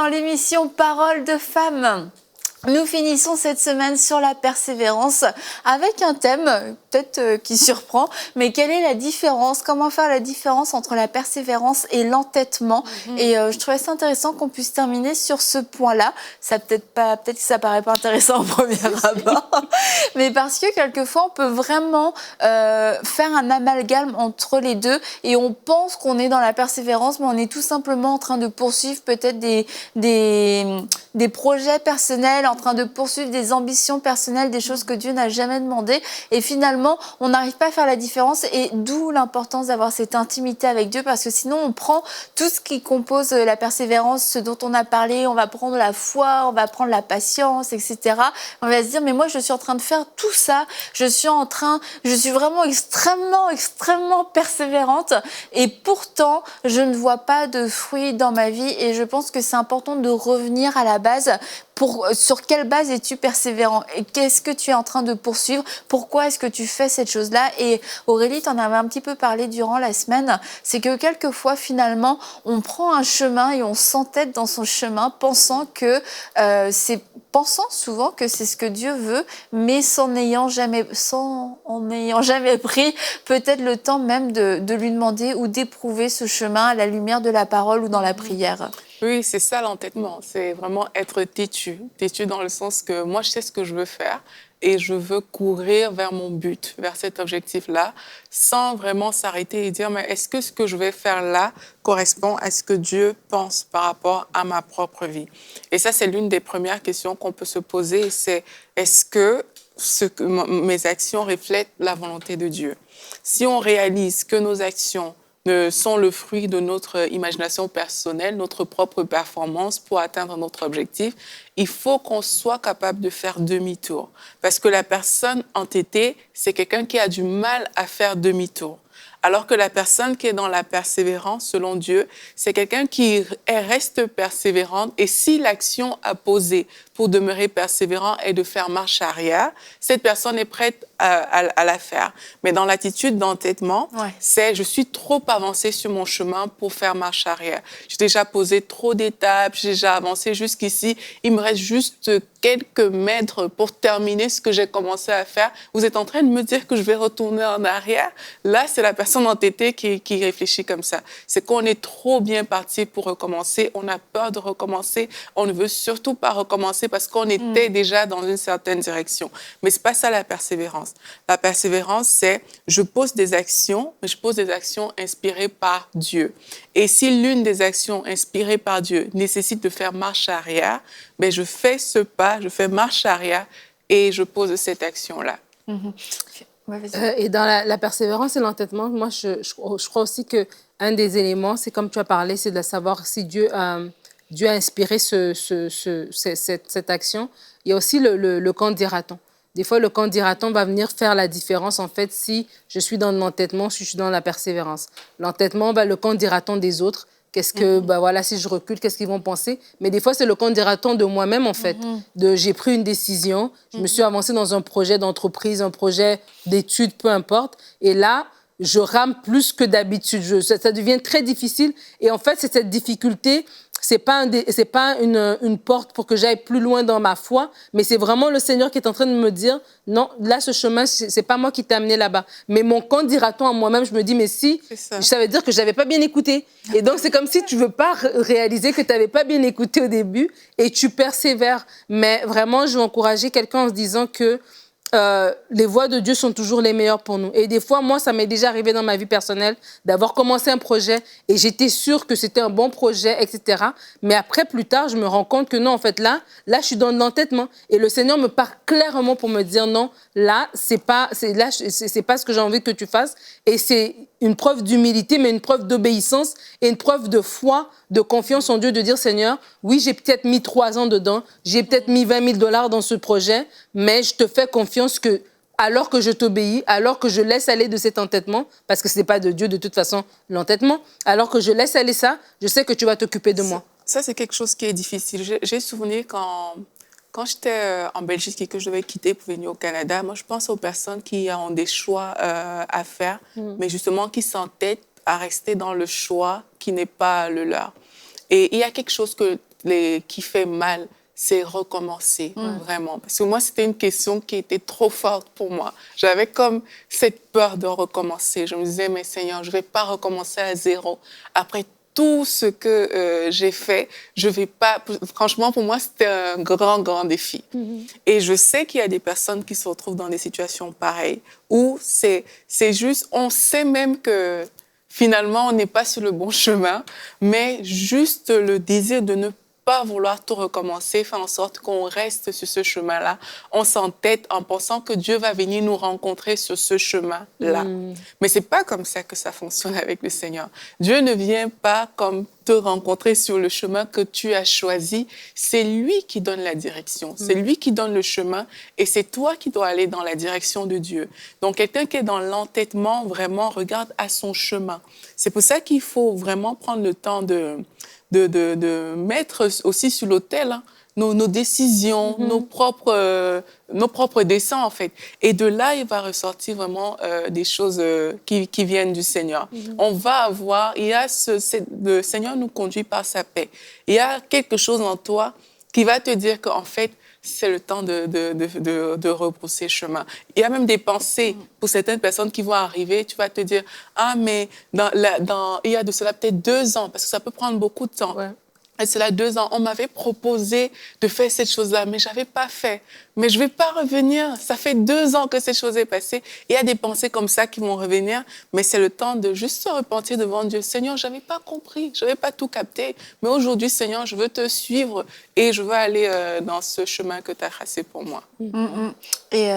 l'émission Parole de femmes. Nous finissons cette semaine sur la persévérance avec un thème peut-être qui surprend, mais quelle est la différence? Comment faire la différence entre la persévérance et l'entêtement? Et je trouvais ça intéressant qu'on puisse terminer sur ce point-là. Ça peut-être que ça paraît pas intéressant au premier abord, mais parce que quelquefois on peut vraiment faire un amalgame entre les deux et on pense qu'on est dans la persévérance, mais on est tout simplement en train de poursuivre peut-être des projets personnels, en train de poursuivre des ambitions personnelles, des choses que Dieu n'a jamais demandées. Et finalement, on n'arrive pas à faire la différence. Et d'où l'importance d'avoir cette intimité avec Dieu, parce que sinon, on prend tout ce qui compose la persévérance, ce dont on a parlé, on va prendre la foi, on va prendre la patience, etc. On va se dire, mais moi, je suis en train de faire tout ça. Je suis vraiment extrêmement persévérante. Et pourtant, je ne vois pas de fruits dans ma vie. Et je pense que c'est important de revenir à la base. Sur quelle base es-tu persévérant? Et qu'est-ce que tu es en train de poursuivre? Pourquoi est-ce que tu fais cette chose-là? Et Aurélie, tu en avais un petit peu parlé durant la semaine. C'est que quelquefois, finalement, on prend un chemin et on s'entête dans son chemin, pensant souvent que c'est ce que Dieu veut, mais en n'ayant jamais pris peut-être le temps même de lui demander ou d'éprouver ce chemin à la lumière de la parole ou dans la prière. Oui, c'est ça l'entêtement. C'est vraiment être têtu. Têtu dans le sens que moi, je sais ce que je veux faire et je veux courir vers mon but, vers cet objectif-là, sans vraiment s'arrêter et dire, mais est-ce que ce que je vais faire là correspond à ce que Dieu pense par rapport à ma propre vie? Et ça, c'est l'une des premières questions qu'on peut se poser, c'est est-ce que mes actions reflètent la volonté de Dieu? Si on réalise que nos actions sont le fruit de notre imagination personnelle, notre propre performance pour atteindre notre objectif, il faut qu'on soit capable de faire demi-tour. Parce que la personne entêtée, c'est quelqu'un qui a du mal à faire demi-tour. Alors que la personne qui est dans la persévérance, selon Dieu, c'est quelqu'un qui reste persévérante. Et si l'action à poser pour demeurer persévérant est de faire marche arrière, cette personne est prête à la faire. Mais dans l'attitude d'entêtement, c'est je suis trop avancée sur mon chemin pour faire marche arrière. J'ai déjà posé trop d'étapes, j'ai déjà avancé jusqu'ici. Il me reste juste quelques mètres pour terminer ce que j'ai commencé à faire. Vous êtes en train de me dire que je vais retourner en arrière? Là, c'est la personne entêtée qui réfléchit comme ça. C'est qu'on est trop bien parti pour recommencer. On a peur de recommencer. On ne veut surtout pas recommencer parce qu'on était déjà dans une certaine direction. Mais c'est pas ça la persévérance. La persévérance, c'est je pose des actions, mais je pose des actions inspirées par Dieu. Et si l'une des actions inspirées par Dieu nécessite de faire marche arrière, ben je fais ce pas, je fais marche arrière et je pose cette action-là. Et dans la persévérance et l'entêtement, moi, je crois aussi qu'un des éléments, c'est comme tu as parlé, c'est de savoir si Dieu a inspiré cette action. Il y a aussi le quand dira-t-on. Des fois, le quand dira-t-on va venir faire la différence, en fait, si je suis dans l'entêtement, si je suis dans la persévérance. L'entêtement, le quand dira-t-on des autres. Qu'est-ce que, voilà, si je recule, qu'est-ce qu'ils vont penser? Mais des fois, c'est le quand dira-t-on de moi-même, en fait. J'ai pris une décision, je me suis avancée dans un projet d'entreprise, un projet d'études, peu importe. Et là, je rame plus que d'habitude. Ça devient très difficile. Et en fait, c'est cette difficulté, c'est pas une porte pour que j'aille plus loin dans ma foi, mais c'est vraiment le Seigneur qui est en train de me dire, non, là, ce chemin, c'est pas moi qui t'ai amené là-bas. Mais mon quand dira-t-on à moi-même, je me dis, mais si, ça veut dire que j'avais pas bien écouté. Et donc, c'est comme si tu veux pas réaliser que tu n'avais pas bien écouté au début et tu persévères. Mais vraiment, je veux encourager quelqu'un en se disant que les voies de Dieu sont toujours les meilleures pour nous. Et des fois, moi, ça m'est déjà arrivé dans ma vie personnelle d'avoir commencé un projet et j'étais sûre que c'était un bon projet, etc. Mais après, plus tard, je me rends compte que non, en fait, là, je suis dans l'entêtement. Et le Seigneur me parle clairement pour me dire non, là, c'est pas ce que j'ai envie que tu fasses. Et c'est une preuve d'humilité, mais une preuve d'obéissance et une preuve de foi, de confiance en Dieu, de dire, Seigneur, oui, j'ai peut-être mis 3 ans dedans, j'ai peut-être mis $20,000 dans ce projet, mais je te fais confiance que, alors que je t'obéis, alors que je laisse aller de cet entêtement, parce que ce n'est pas de Dieu de toute façon, l'entêtement, alors que je laisse aller ça, je sais que tu vas t'occuper de moi. Ça, c'est quelque chose qui est difficile. J'ai souvenir quand j'étais en Belgique et que je devais quitter pour venir au Canada, moi, je pense aux personnes qui ont des choix à faire, mais justement qui s'entêtent à rester dans le choix qui n'est pas le leur. Et il y a quelque chose que qui fait mal, c'est recommencer, vraiment. Parce que moi, c'était une question qui était trop forte pour moi. J'avais comme cette peur de recommencer. Je me disais, mais Seigneur, je ne vais pas recommencer à zéro. Après tout ce que j'ai fait, je vais pas... Franchement, pour moi, c'était un grand, grand défi. Et je sais qu'il y a des personnes qui se retrouvent dans des situations pareilles où c'est juste... On sait même que finalement, on n'est pas sur le bon chemin, mais juste le désir de ne pas vouloir tout recommencer, faire en sorte qu'on reste sur ce chemin-là. On s'entête en pensant que Dieu va venir nous rencontrer sur ce chemin-là. Mais c'est pas comme ça que ça fonctionne avec le Seigneur. Dieu ne vient pas comme te rencontrer sur le chemin que tu as choisi. C'est lui qui donne la direction. C'est lui qui donne le chemin et c'est toi qui dois aller dans la direction de Dieu. Donc, quelqu'un qui est dans l'entêtement, vraiment, regarde à son chemin. C'est pour ça qu'il faut vraiment prendre le temps de mettre aussi sur l'autel nos décisions, nos propres desseins, en fait. Et de là, il va ressortir vraiment des choses qui viennent du Seigneur. On va avoir, le Seigneur nous conduit par sa paix. Il y a quelque chose en toi qui va te dire qu'en fait, c'est le temps de rebrousser chemin. Il y a même des pensées pour certaines personnes qui vont arriver. Tu vas te dire, ah, mais il y a de cela peut-être 2 ans, parce que ça peut prendre beaucoup de temps. Ouais. Et cela 2 ans, on m'avait proposé de faire cette chose-là, mais je n'avais pas fait. Mais je ne vais pas revenir. Ça fait 2 ans que cette chose est passée. Il y a des pensées comme ça qui vont revenir, mais c'est le temps de juste se repentir devant Dieu. Seigneur, je n'avais pas compris, je n'avais pas tout capté. Mais aujourd'hui, Seigneur, je veux te suivre et je veux aller dans ce chemin que tu as tracé pour moi. Et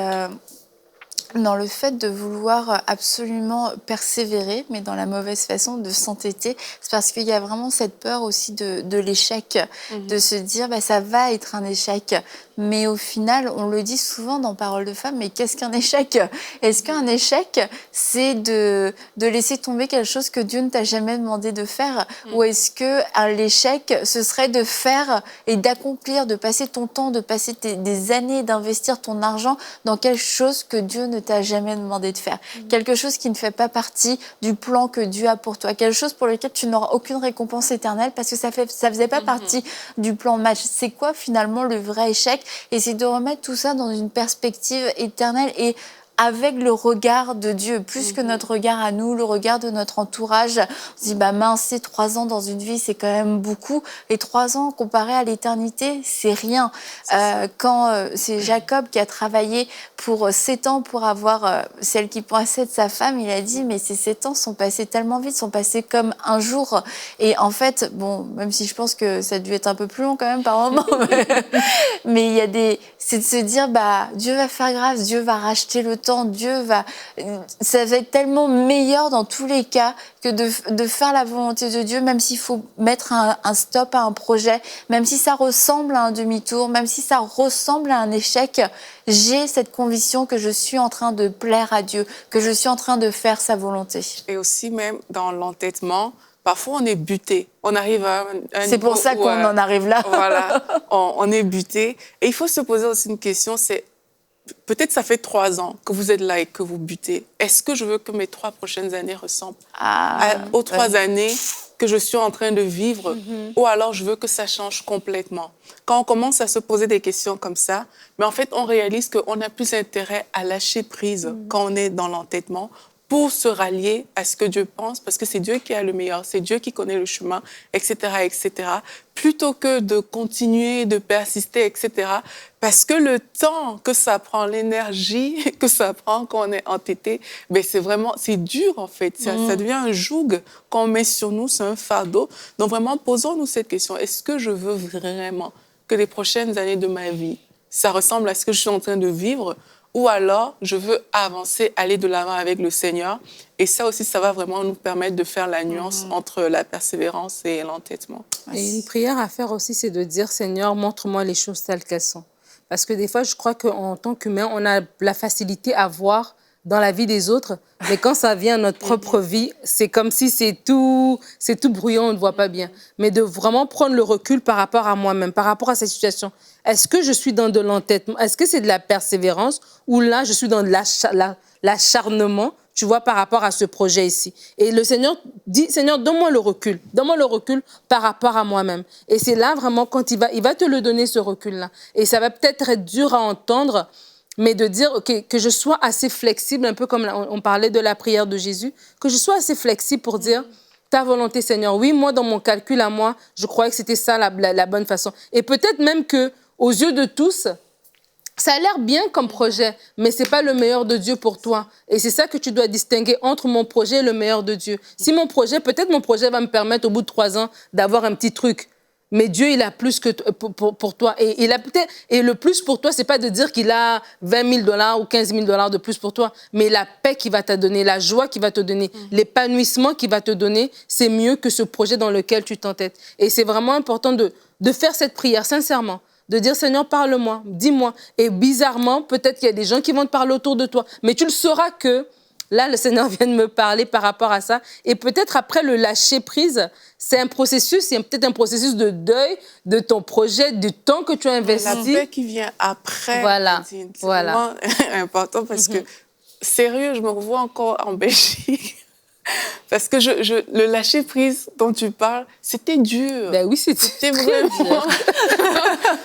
dans le fait de vouloir absolument persévérer, mais dans la mauvaise façon, de s'entêter, c'est parce qu'il y a vraiment cette peur aussi de l'échec, de se dire ça va être un échec. Mais au final, on le dit souvent dans Paroles de femmes, mais qu'est-ce qu'un échec? Est-ce qu'un échec, c'est de laisser tomber quelque chose que Dieu ne t'a jamais demandé de faire? Ou est-ce que l'échec, ce serait de faire et d'accomplir, de passer ton temps, de passer des années, d'investir ton argent dans quelque chose que Dieu ne t'a jamais demandé de faire? Quelque chose qui ne fait pas partie du plan que Dieu a pour toi. Quelque chose pour lequel tu n'auras aucune récompense éternelle parce que ça faisait pas partie du plan match. C'est quoi finalement le vrai échec? Et c'est de remettre tout ça dans une perspective éternelle et avec le regard de Dieu, plus que notre regard à nous, le regard de notre entourage. On se dit, mince, c'est 3 ans dans une vie, c'est quand même beaucoup. Et 3 ans, comparé à l'éternité, c'est rien. Quand c'est Jacob qui a travaillé pour 7 ans pour avoir celle qui possède sa femme, il a dit, mais ces 7 ans sont passés tellement vite, sont passés comme un jour. Et en fait, bon, même si je pense que ça a dû être un peu plus long quand même par moment, mais il y a c'est de se dire, Dieu va faire grâce, Dieu va racheter le temps, ça va être tellement meilleur dans tous les cas que de faire la volonté de Dieu, même s'il faut mettre un stop à un projet, même si ça ressemble à un demi-tour, même si ça ressemble à un échec, j'ai cette conviction que je suis en train de plaire à Dieu, que je suis en train de faire sa volonté. Et aussi même dans l'entêtement, parfois on est buté. On arrive à un C'est pour ça qu'on en arrive là. Voilà, on est buté. Et il faut se poser aussi une question, c'est peut-être ça fait 3 ans que vous êtes là et que vous butez. Est-ce que je veux que mes 3 prochaines années ressemblent aux 3 années que je suis en train de vivre ou alors je veux que ça change complètement? Quand on commence à se poser des questions comme ça, mais en fait, on réalise qu'on a plus intérêt à lâcher prise quand on est dans l'entêtement pour se rallier à ce que Dieu pense, parce que c'est Dieu qui a le meilleur, c'est Dieu qui connaît le chemin, etc., etc., plutôt que de continuer, de persister, etc., parce que le temps que ça prend, l'énergie que ça prend quand on est entêté, c'est dur en fait, ça devient un joug qu'on met sur nous, c'est un fardeau. Donc vraiment, posons-nous cette question, est-ce que je veux vraiment que les prochaines années de ma vie, ça ressemble à ce que je suis en train de vivre, ou alors je veux avancer, aller de l'avant avec le Seigneur. Et ça aussi, ça va vraiment nous permettre de faire la nuance entre la persévérance et l'entêtement. Et une prière à faire aussi, c'est de dire, Seigneur, montre-moi les choses telles qu'elles sont. Parce que des fois, je crois qu'en tant qu'humain, on a la facilité à voir dans la vie des autres, mais quand ça vient à notre propre vie, c'est comme si c'est tout brouillon, on ne voit pas bien. Mais de vraiment prendre le recul par rapport à moi-même, par rapport à cette situation. Est-ce que je suis dans de l'entêtement? Est-ce que c'est de la persévérance? Ou là, je suis dans de l'acharnement tu vois, par rapport à ce projet ici. Et le Seigneur dit, Seigneur, donne-moi le recul par rapport à moi-même. Et c'est là vraiment quand il va te le donner, ce recul-là. Et ça va peut-être être dur à entendre, mais de dire que je sois assez flexible, un peu comme on parlait de la prière de Jésus, que je sois assez flexible pour dire, ta volonté, Seigneur. Oui, moi, dans mon calcul à moi, je croyais que c'était ça la bonne façon. Et peut-être même que aux yeux de tous, ça a l'air bien comme projet, mais ce n'est pas le meilleur de Dieu pour toi. Et c'est ça que tu dois distinguer entre mon projet et le meilleur de Dieu. Si peut-être mon projet va me permettre au bout de 3 ans d'avoir un petit truc. Mais Dieu, il a plus que pour toi. Et le plus pour toi, ce n'est pas de dire qu'il a 20 000 $ ou 15 000 $ de plus pour toi, mais la paix qu'il va te donner, la joie qu'il va te donner, l'épanouissement qu'il va te donner, c'est mieux que ce projet dans lequel tu t'entêtes. Et c'est vraiment important de faire cette prière, sincèrement. De dire, Seigneur, parle-moi, dis-moi. Et bizarrement, peut-être qu'il y a des gens qui vont te parler autour de toi. Mais tu le sauras que, là, le Seigneur vient de me parler par rapport à ça. Et peut-être après le lâcher-prise, c'est un processus, il y a peut-être un processus de deuil de ton projet, du temps que tu as investi. La paix qui vient après, voilà. c'est vraiment important parce que, sérieux, je me revois encore en Belgique. Parce que le lâcher-prise dont tu parles, c'était dur. Ben oui, c'était vraiment dur.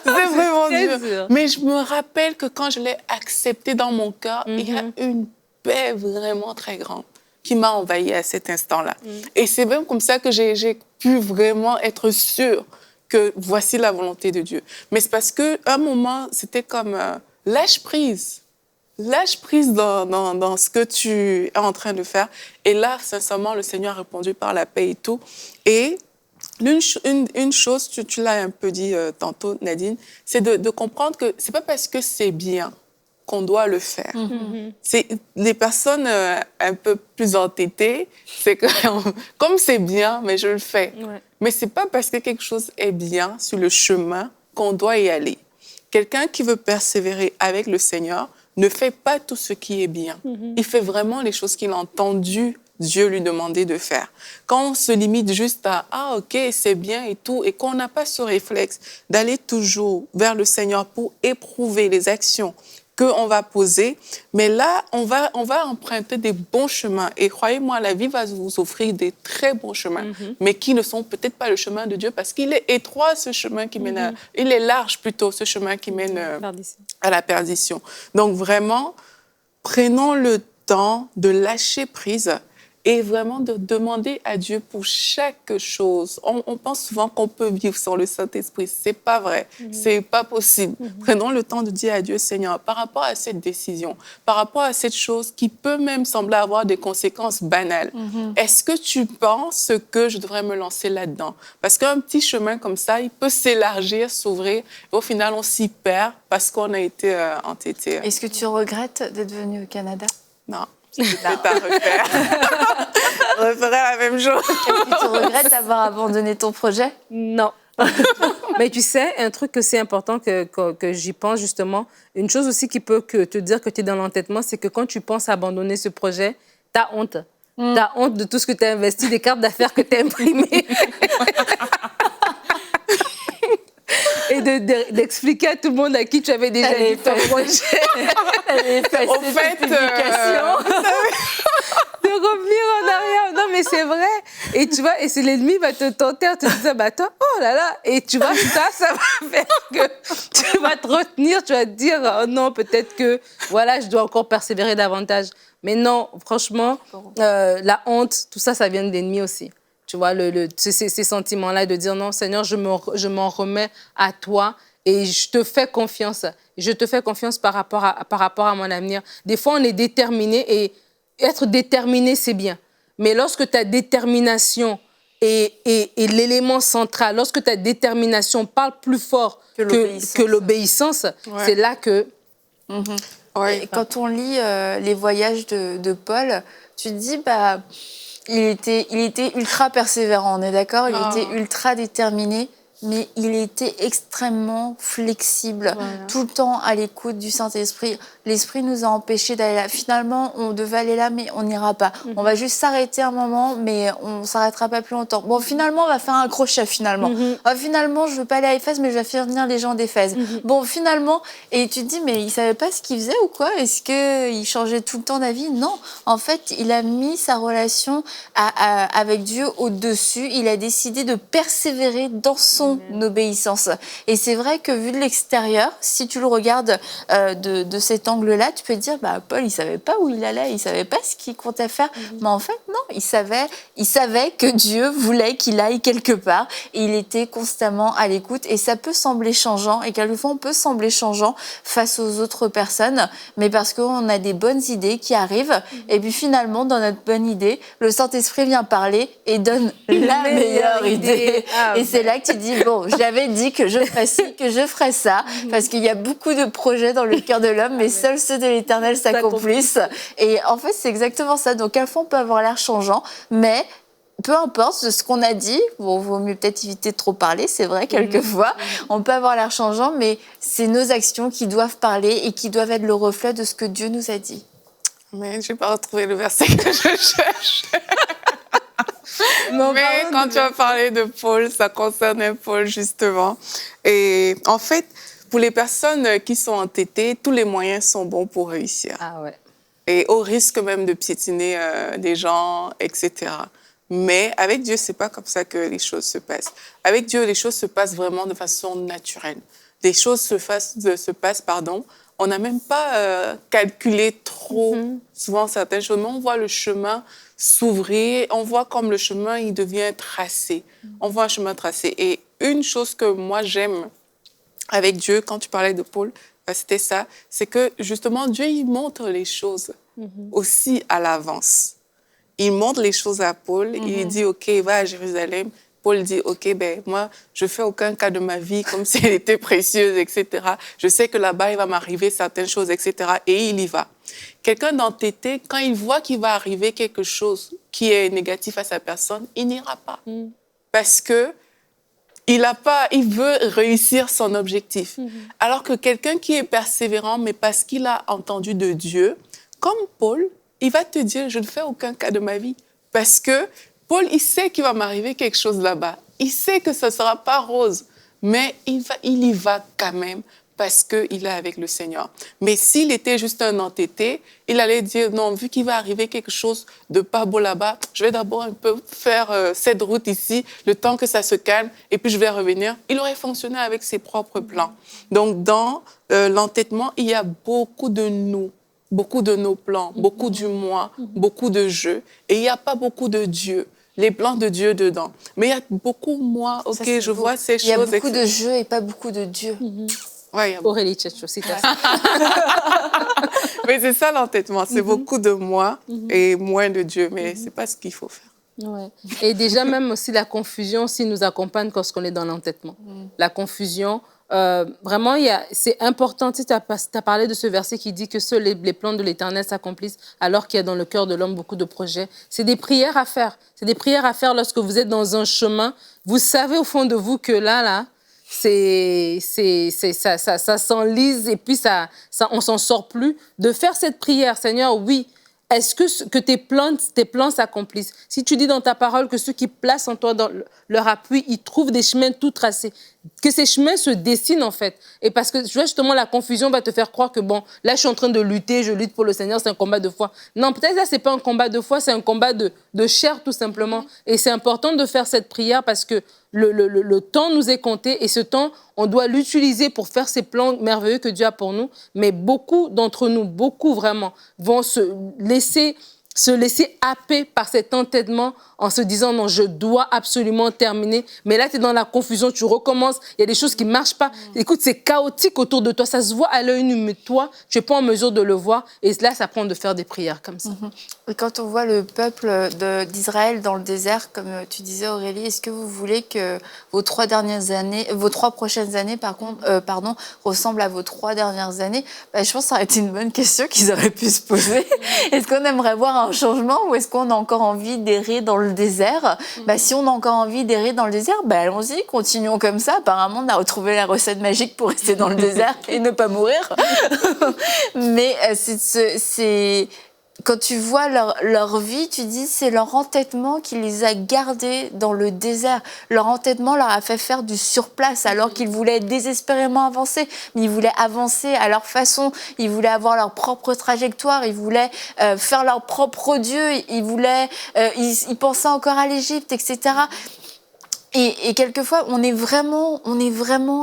C'était vraiment dur. Mais je me rappelle que quand je l'ai accepté dans mon cœur, il y a une paix vraiment très grande qui m'a envahie à cet instant-là. Et c'est même comme ça que j'ai pu vraiment être sûre que voici la volonté de Dieu. Mais c'est parce qu'à un moment, c'était comme lâche prise. Lâche prise dans ce que tu es en train de faire. Et là, sincèrement, le Seigneur a répondu par la paix et tout. Et une chose, tu l'as un peu dit tantôt, Nadine, c'est de comprendre que c'est pas parce que c'est bien qu'on doit le faire. C'est les personnes un peu plus entêtées, c'est que comme c'est bien, mais je le fais. Ouais. Mais c'est pas parce que quelque chose est bien sur le chemin qu'on doit y aller. Quelqu'un qui veut persévérer avec le Seigneur ne fait pas tout ce qui est bien. Il fait vraiment les choses qu'il a entendu Dieu lui demander de faire. Quand on se limite juste à « Ah, ok, c'est bien et tout », et qu'on n'a pas ce réflexe d'aller toujours vers le Seigneur pour éprouver les actions qu'on va poser, mais là, on va emprunter des bons chemins. Et croyez-moi, la vie va vous offrir des très bons chemins, mais qui ne sont peut-être pas le chemin de Dieu, parce qu'il est étroit, ce chemin qui mène il est large, plutôt, ce chemin qui mène à la perdition. Donc, vraiment, prenons le temps de lâcher prise et vraiment de demander à Dieu pour chaque chose. On pense souvent qu'on peut vivre sans le Saint-Esprit. C'est pas vrai. C'est pas possible. Prenons le temps de dire à Dieu, Seigneur, par rapport à cette décision, par rapport à cette chose qui peut même sembler avoir des conséquences banales, est-ce que tu penses que je devrais me lancer là-dedans? Parce qu'un petit chemin comme ça, il peut s'élargir, s'ouvrir, et au final, on s'y perd parce qu'on a été entêté. Est-ce que tu regrettes d'être venu au Canada? Non. Je vais t'en refaire. On referait la même chose. Est-ce que tu regrettes d'avoir abandonné ton projet? Non. Mais tu sais, un truc que c'est important que j'y pense justement, une chose aussi qui peut te dire que tu es dans l'entêtement, c'est que quand tu penses abandonner ce projet, tu as honte. Tu as honte de tout ce que tu as investi, des cartes d'affaires que tu as imprimées. Et d'expliquer à tout le monde à qui tu avais déjà dit ton projet. Au fait, de revenir en arrière. Non, mais c'est vrai. Et tu vois, et c'est l'ennemi va te tenter en te disant, bah attends, oh là là. Et tu vois, ça va faire que tu vas te retenir, tu vas te dire, oh non, peut-être que, voilà, je dois encore persévérer davantage. Mais non, franchement, la honte, tout ça, ça vient de l'ennemi aussi. Tu vois, ces sentiments-là de dire non, Seigneur, je m'en remets à toi et je te fais confiance. Je te fais confiance par rapport à mon avenir. Des fois, on est déterminé et être déterminé, c'est bien. Mais lorsque ta détermination est l'élément central, lorsque ta détermination parle plus fort que l'obéissance, c'est là que... Et quand on lit les voyages de Paul, tu te dis, bah... Il était ultra persévérant, on est d'accord? Il était ultra déterminé, mais il était extrêmement flexible, tout le temps à l'écoute du Saint-Esprit. l'esprit nous a empêchés d'aller là. Finalement, on devait aller là, mais on n'ira pas. On va juste s'arrêter un moment, mais on ne s'arrêtera pas plus longtemps. Bon, finalement, on va faire un crochet, finalement. Finalement, je ne veux pas aller à Éphèse, mais je vais faire venir les gens d'Éphèse. Bon, finalement, et tu te dis, mais il ne savait pas ce qu'il faisait ou quoi? Est-ce qu'il changeait tout le temps d'avis? Non. En fait, il a mis sa relation avec Dieu au-dessus. Il a décidé de persévérer dans son obéissance. Et c'est vrai que vu de l'extérieur, si tu le regardes de cet angle-là, tu peux te dire, Paul, il savait pas où il allait, il savait pas ce qu'il comptait faire. Mais en fait, non, il savait que Dieu voulait qu'il aille quelque part. Et il était constamment à l'écoute. Et ça peut sembler changeant. Et quelquefois, on peut sembler changeant face aux autres personnes. Mais parce qu'on a des bonnes idées qui arrivent. Et puis finalement, dans notre bonne idée, le Saint-Esprit vient parler et donne la meilleure idée. Et c'est là que tu dis, bon, j'avais dit que je ferais ci, que je ferais ça. Parce qu'il y a beaucoup de projets dans le cœur de l'homme, mais seuls ceux de l'Éternel s'accomplissent. Et en fait, c'est exactement ça. Donc, à la fois, on peut avoir l'air changeant, mais peu importe ce qu'on a dit, bon, vaut mieux peut-être éviter de trop parler, c'est vrai, quelquefois. On peut avoir l'air changeant, mais c'est nos actions qui doivent parler et qui doivent être le reflet de ce que Dieu nous a dit. Mais je n'ai pas retrouvé le verset que je cherche. Mais quand tu as parlé de Paul, ça concernait Paul, justement. Et en fait, pour les personnes qui sont entêtées, tous les moyens sont bons pour réussir. Ah ouais. Et au risque même de piétiner des gens, etc. Mais avec Dieu, c'est pas comme ça que les choses se passent. Avec Dieu, les choses se passent vraiment de façon naturelle. Les choses se passent, on n'a même pas calculé trop souvent certaines choses, mais on voit le chemin s'ouvrir, on voit comme le chemin, il devient tracé. On voit un chemin tracé. Et une chose que moi, j'aime avec Dieu, quand tu parlais de Paul, c'était ça, c'est que justement, Dieu, il montre les choses aussi à l'avance. Il montre les choses à Paul, il dit, OK, va à Jérusalem. Paul dit, OK, moi, je fais aucun cas de ma vie comme si elle était précieuse, etc. Je sais que là-bas, il va m'arriver certaines choses, etc. Et il y va. Quelqu'un d'entêté, quand il voit qu'il va arriver quelque chose qui est négatif à sa personne, il n'ira pas. Parce que il veut réussir son objectif. Alors que quelqu'un qui est persévérant, mais parce qu'il a entendu de Dieu, comme Paul, il va te dire, je ne fais aucun cas de ma vie. Parce que Paul, il sait qu'il va m'arriver quelque chose là-bas. Il sait que ce ne sera pas rose, mais il y va quand même parce qu'il est avec le Seigneur. Mais s'il était juste un entêté, il allait dire, non, vu qu'il va arriver quelque chose de pas beau là-bas, je vais d'abord un peu faire cette route ici, le temps que ça se calme, et puis je vais revenir. Il aurait fonctionné avec ses propres plans. Donc, dans l'entêtement, il y a beaucoup de nous. Beaucoup de nos plans, beaucoup du moi, beaucoup de jeux. Et il n'y a pas beaucoup de Dieu, les plans de Dieu dedans. Mais il y a beaucoup moi, OK, ça, je vois ces choses. Il y a beaucoup de jeux et pas beaucoup de Dieu. Ouais, Aurélie Tchetcho, c'est ça. Mais c'est ça l'entêtement, c'est beaucoup de moi et moins de Dieu. Mais ce n'est pas ce qu'il faut faire. Ouais. Et déjà, même aussi la confusion aussi nous accompagne lorsqu'on est dans l'entêtement. La confusion... vraiment, c'est important. Tu as parlé de ce verset qui dit que seuls les plans de l'Éternel s'accomplissent alors qu'il y a dans le cœur de l'homme beaucoup de projets. C'est des prières à faire. C'est des prières à faire lorsque vous êtes dans un chemin. Vous savez au fond de vous que là, ça s'enlise et puis on s'en sort plus. De faire cette prière, Seigneur, oui. Est-ce que tes plans s'accomplissent? Si tu dis dans ta parole que ceux qui placent en toi dans leur appui, ils trouvent des chemins tout tracés, que ces chemins se dessinent en fait. Et parce que justement, la confusion va te faire croire que bon, là, je suis en train de lutter, je lutte pour le Seigneur, c'est un combat de foi. Non, peut-être là, c'est pas un combat de foi, c'est un combat de chair tout simplement. Et c'est important de faire cette prière parce que le temps nous est compté et ce temps, on doit l'utiliser pour faire ces plans merveilleux que Dieu a pour nous. Mais beaucoup d'entre nous, beaucoup vraiment, vont se laisser happer par cet entêtement en se disant non, je dois absolument terminer. Mais là, tu es dans la confusion, tu recommences, il y a des choses qui ne marchent pas. Écoute, c'est chaotique autour de toi, ça se voit à l'œil nu, mais toi, tu n'es pas en mesure de le voir. Et là, ça prend de faire des prières comme ça. Et quand on voit le peuple d'Israël dans le désert, comme tu disais Aurélie, est-ce que vous voulez que vos trois prochaines années, ressemblent à vos 3 dernières années? Je pense que ça aurait été une bonne question qu'ils auraient pu se poser. Est-ce qu'on aimerait voir un changement ou est-ce qu'on a encore envie d'errer dans le désert? Si on a encore envie d'errer dans le désert, allons-y, continuons comme ça. Apparemment, on a retrouvé la recette magique pour rester dans le désert et ne pas mourir. Mais c'est quand tu vois leur vie, tu dis c'est leur entêtement qui les a gardés dans le désert. Leur entêtement leur a fait faire du surplace alors qu'ils voulaient désespérément avancer. Mais ils voulaient avancer à leur façon. Ils voulaient avoir leur propre trajectoire. Ils voulaient faire leur propre Dieu. Ils pensaient encore à l'Égypte, etc. Et quelquefois, on est vraiment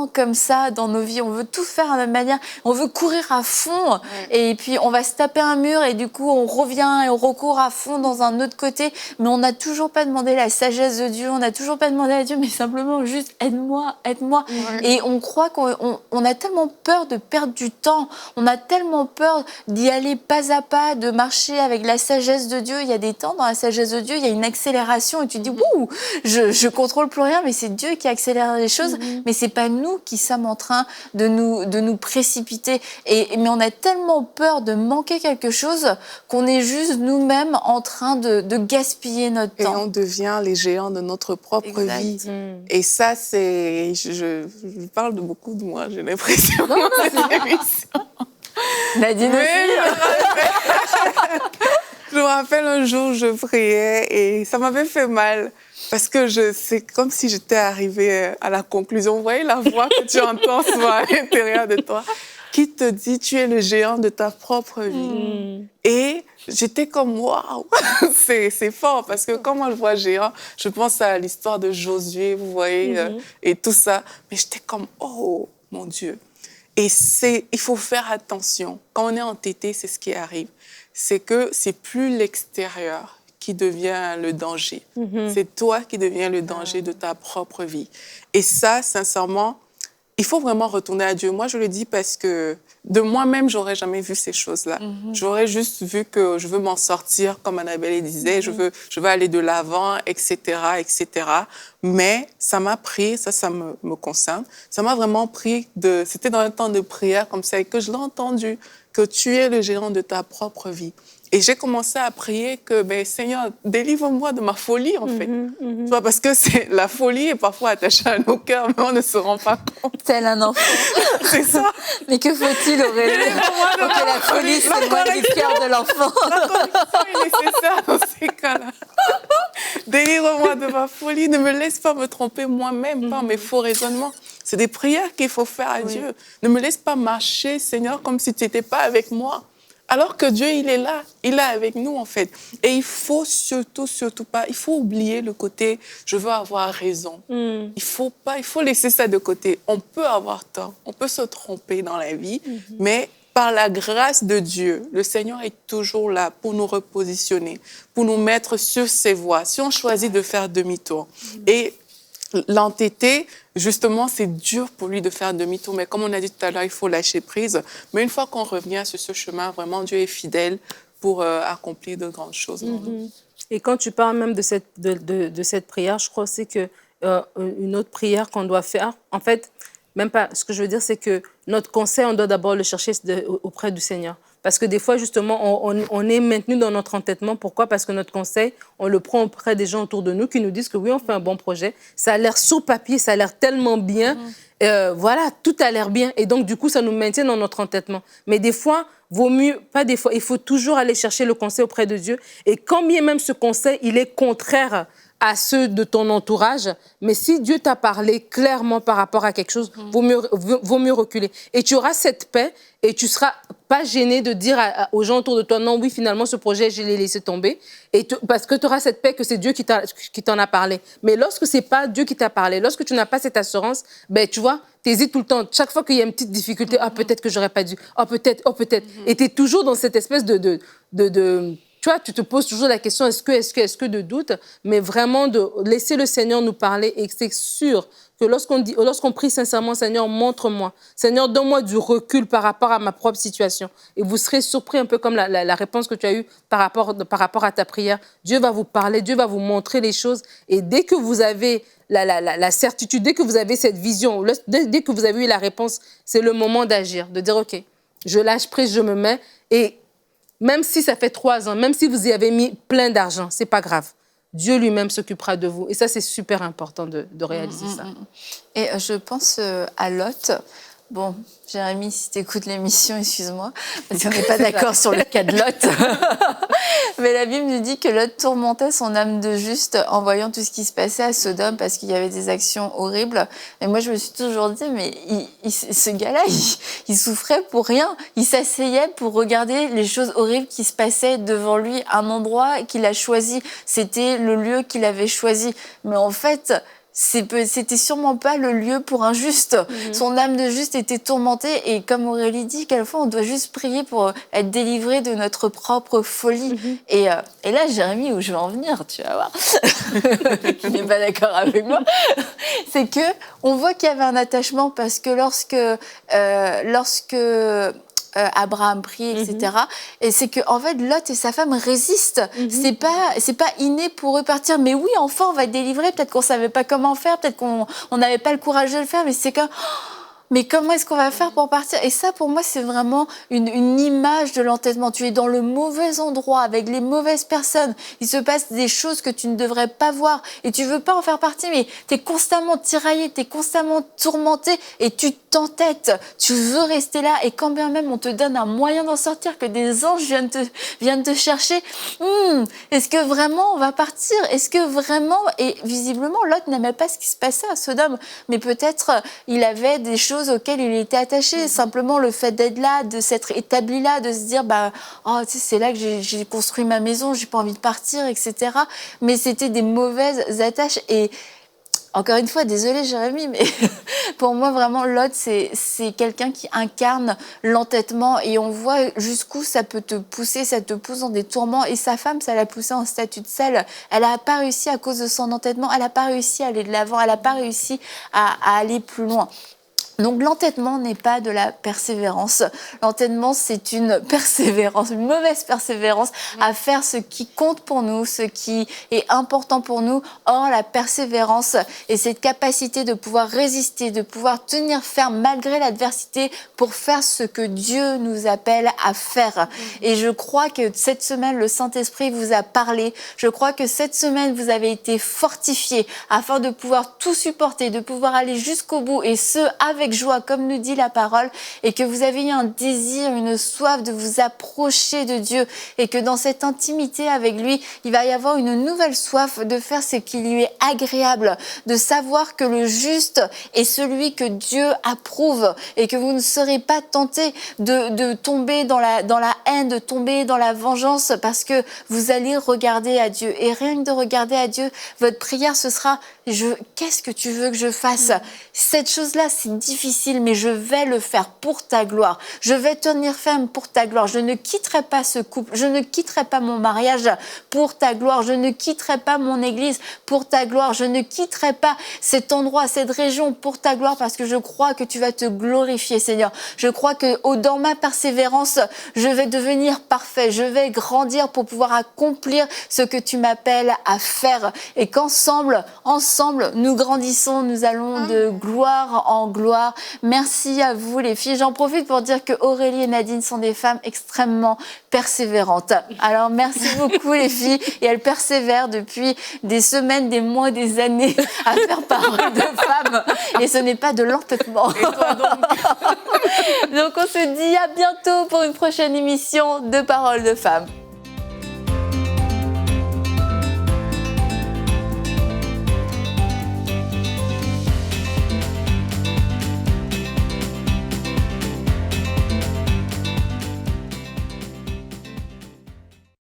comme ça dans nos vies. On veut tout faire de la même manière. On veut courir à fond. Et puis, on va se taper un mur et du coup, on revient et on recourt à fond dans un autre côté. Mais on n'a toujours pas demandé la sagesse de Dieu. On n'a toujours pas demandé à Dieu, mais simplement juste aide-moi, aide-moi. Ouais. Et on croit qu'on a tellement peur de perdre du temps. On a tellement peur d'y aller pas à pas, de marcher avec la sagesse de Dieu. Il y a des temps dans la sagesse de Dieu, il y a une accélération et tu dis, wouh, je contrôle plus rien, mais c'est Dieu qui accélère les choses, mais c'est pas nous qui sommes en train de nous précipiter. Mais on a tellement peur de manquer quelque chose qu'on est juste nous-mêmes en train de gaspiller notre temps. Et on devient les géants de notre propre vie. Et ça, c'est... Je parle de beaucoup de moi, j'ai l'impression, dans cette émission. Nadine Je me rappelle un jour, je priais et ça m'avait fait mal. Parce que c'est comme si j'étais arrivée à la conclusion. Vous voyez la voix que tu entends à l'intérieur de toi qui te dit tu es le géant de ta propre vie. Et j'étais comme waouh, c'est fort parce que quand moi je vois géant, je pense à l'histoire de Josué, vous voyez, et tout ça. Mais j'étais comme oh mon Dieu. Et il faut faire attention. Quand on est entêté, c'est ce qui arrive. C'est que c'est plus l'extérieur qui devient le danger. C'est toi qui deviens le danger de ta propre vie. Et ça, sincèrement, il faut vraiment retourner à Dieu. Moi, je le dis parce que de moi-même, j'aurais jamais vu ces choses-là. J'aurais juste vu que je veux m'en sortir, comme Annabelle disait, je veux aller de l'avant, etc., etc. Mais ça m'a pris, ça me concerne, ça m'a vraiment pris c'était dans un temps de prière comme ça, et que je l'ai entendu, que tu es le géant de ta propre vie. Et j'ai commencé à prier que, Seigneur, délivre-moi de ma folie, en fait. Tu vois, parce que la folie est parfois attachée à nos cœurs, mais on ne se rend pas compte. Tel un enfant. C'est ça. Mais que faut-il, Aurélie, pour que la folie s'éloigne du cœur de l'enfant? La correction est nécessaire dans ces cas-là. Délivre-moi de ma folie. Ne me laisse pas me tromper moi-même par mes faux raisonnements. C'est des prières qu'il faut faire à Dieu. Ne me laisse pas marcher, Seigneur, comme si tu n'étais pas avec moi. Alors que Dieu, il est là, il est avec nous en fait. Et il faut surtout pas, il faut oublier le côté « je veux avoir raison ». Il faut laisser ça de côté. On peut avoir tort, on peut se tromper dans la vie, mais par la grâce de Dieu, le Seigneur est toujours là pour nous repositionner, pour nous mettre sur ses voies, si on choisit de faire demi-tour. Et l'entêté, justement, c'est dur pour lui de faire demi-tour. Mais comme on a dit tout à l'heure, il faut lâcher prise. Mais une fois qu'on revient sur ce chemin, vraiment, Dieu est fidèle pour accomplir de grandes choses. Et quand tu parles même de cette prière, je crois aussi qu'une autre prière qu'on doit faire, en fait, même pas, ce que je veux dire, c'est que notre conseil, on doit d'abord le chercher auprès du Seigneur. Parce que des fois, justement, on est maintenu dans notre entêtement. Pourquoi? Parce que notre conseil, on le prend auprès des gens autour de nous qui nous disent que oui, on fait un bon projet. Ça a l'air sur papier, ça a l'air tellement bien. Voilà, tout a l'air bien. Et donc, du coup, ça nous maintient dans notre entêtement. Mais des fois, il faut toujours aller chercher le conseil auprès de Dieu. Et quand bien même ce conseil, il est contraire à ceux de ton entourage, mais si Dieu t'a parlé clairement par rapport à quelque chose, vaut mieux reculer. Et tu auras cette paix et tu ne seras pas gêné de dire aux gens autour de toi, non, oui, finalement, ce projet, je l'ai laissé tomber. Parce que tu auras cette paix que c'est Dieu qui t'en a parlé. Mais lorsque ce n'est pas Dieu qui t'a parlé, lorsque tu n'as pas cette assurance, tu vois, tu hésites tout le temps. Chaque fois qu'il y a une petite difficulté, peut-être que je n'aurais pas dû, peut-être. Et tu es toujours dans cette espèce tu vois, tu te poses toujours la question, est-ce que de doute, mais vraiment de laisser le Seigneur nous parler. Et c'est sûr que lorsqu'on prie sincèrement, Seigneur, montre-moi. Seigneur, donne-moi du recul par rapport à ma propre situation. Et vous serez surpris un peu comme la réponse que tu as eue par rapport à ta prière. Dieu va vous parler, Dieu va vous montrer les choses. Et dès que vous avez la certitude, dès que vous avez cette vision, dès que vous avez eu la réponse, c'est le moment d'agir, de dire, OK, je lâche prise, je me mets. Et Même si ça fait 3 ans, même si vous y avez mis plein d'argent, c'est pas grave. Dieu lui-même s'occupera de vous. Et ça, c'est super important de réaliser ça. Et je pense à Lot. Bon, Jérémy, si tu écoutes l'émission, excuse-moi, parce qu'on n'est pas d'accord sur le cas de Lot. Mais la Bible nous dit que Lot tourmentait son âme de juste en voyant tout ce qui se passait à Sodome parce qu'il y avait des actions horribles. Et moi, je me suis toujours dit, mais ce gars-là, il souffrait pour rien. Il s'asseyait pour regarder les choses horribles qui se passaient devant lui, un endroit qu'il a choisi. C'était le lieu qu'il avait choisi. Mais en fait, c'était sûrement pas le lieu pour un juste. Son âme de juste était tourmentée et comme Aurélie dit, quelquefois on doit juste prier pour être délivré de notre propre folie. Et là, Jérémy, où je vais en venir, tu vas voir, qui n'est pas d'accord avec moi, c'est que on voit qu'il y avait un attachement parce que lorsque Abraham prie, etc. Et c'est que en fait, Lot et sa femme résistent. C'est pas inné pour eux partir. Mais oui, enfin, on va être délivrés. Peut-être qu'on savait pas comment faire. Peut-être qu'on n'avait pas le courage de le faire. Mais c'est que mais comment est-ce qu'on va faire pour partir? Et ça, pour moi, c'est vraiment une image de l'entêtement. Tu es dans le mauvais endroit, avec les mauvaises personnes. Il se passe des choses que tu ne devrais pas voir. Et tu veux pas en faire partie, mais tu es constamment tiraillé, tu es constamment tourmenté et tu t'entêtes. Tu veux rester là. Et quand bien même on te donne un moyen d'en sortir, que des anges viennent te chercher, est-ce que vraiment on va partir? Est-ce que vraiment... Et visiblement, Lot n'aimait pas ce qui se passait à Sodome. Mais peut-être il avait des choses auxquelles il était attaché. Simplement le fait d'être là, de s'être établi là, de se dire c'est là que j'ai construit ma maison, j'ai pas envie de partir, etc. Mais c'était des mauvaises attaches. Et encore une fois, désolée Jérémy, mais pour moi vraiment Lot c'est quelqu'un qui incarne l'entêtement et on voit jusqu'où ça peut te pousser, ça te pousse dans des tourments. Et sa femme, ça l'a poussée en statut de sel. Elle n'a pas réussi à cause de son entêtement, elle n'a pas réussi à aller de l'avant, elle n'a pas réussi à aller plus loin. Donc l'entêtement n'est pas de la persévérance. L'entêtement, c'est une persévérance, une mauvaise persévérance à faire ce qui compte pour nous, ce qui est important pour nous. Or, la persévérance est cette capacité de pouvoir résister, de pouvoir tenir ferme malgré l'adversité pour faire ce que Dieu nous appelle à faire. Et je crois que cette semaine, le Saint-Esprit vous a parlé. Je crois que cette semaine, vous avez été fortifiés afin de pouvoir tout supporter, de pouvoir aller jusqu'au bout et ce, avec joie, comme nous dit la parole, et que vous avez eu un désir, une soif de vous approcher de Dieu, et que dans cette intimité avec lui, il va y avoir une nouvelle soif de faire ce qui lui est agréable, de savoir que le juste est celui que Dieu approuve, et que vous ne serez pas tentés de tomber dans la haine, de tomber dans la vengeance, parce que vous allez regarder à Dieu. Et rien que de regarder à Dieu, votre prière, ce sera qu'est-ce que tu veux que je fasse? Cette chose-là, c'est difficile, mais je vais le faire pour ta gloire. Je vais tenir ferme pour ta gloire. Je ne quitterai pas ce couple. Je ne quitterai pas mon mariage pour ta gloire. Je ne quitterai pas mon église pour ta gloire. Je ne quitterai pas cet endroit, cette région pour ta gloire, parce que je crois que tu vas te glorifier, Seigneur. Je crois que dans ma persévérance, je vais devenir parfait. Je vais grandir pour pouvoir accomplir ce que tu m'appelles à faire. Et qu'ensemble, nous grandissons, nous allons de gloire en gloire. Merci à vous les filles. J'en profite pour dire que Aurélie et Nadine sont des femmes extrêmement persévérantes. Alors merci beaucoup les filles. Et elles persévèrent depuis des semaines, des mois, des années à faire parole de femmes. Et ce n'est pas de l'entêtement. Et toi donc? Donc on se dit à bientôt pour une prochaine émission de Parole de femmes.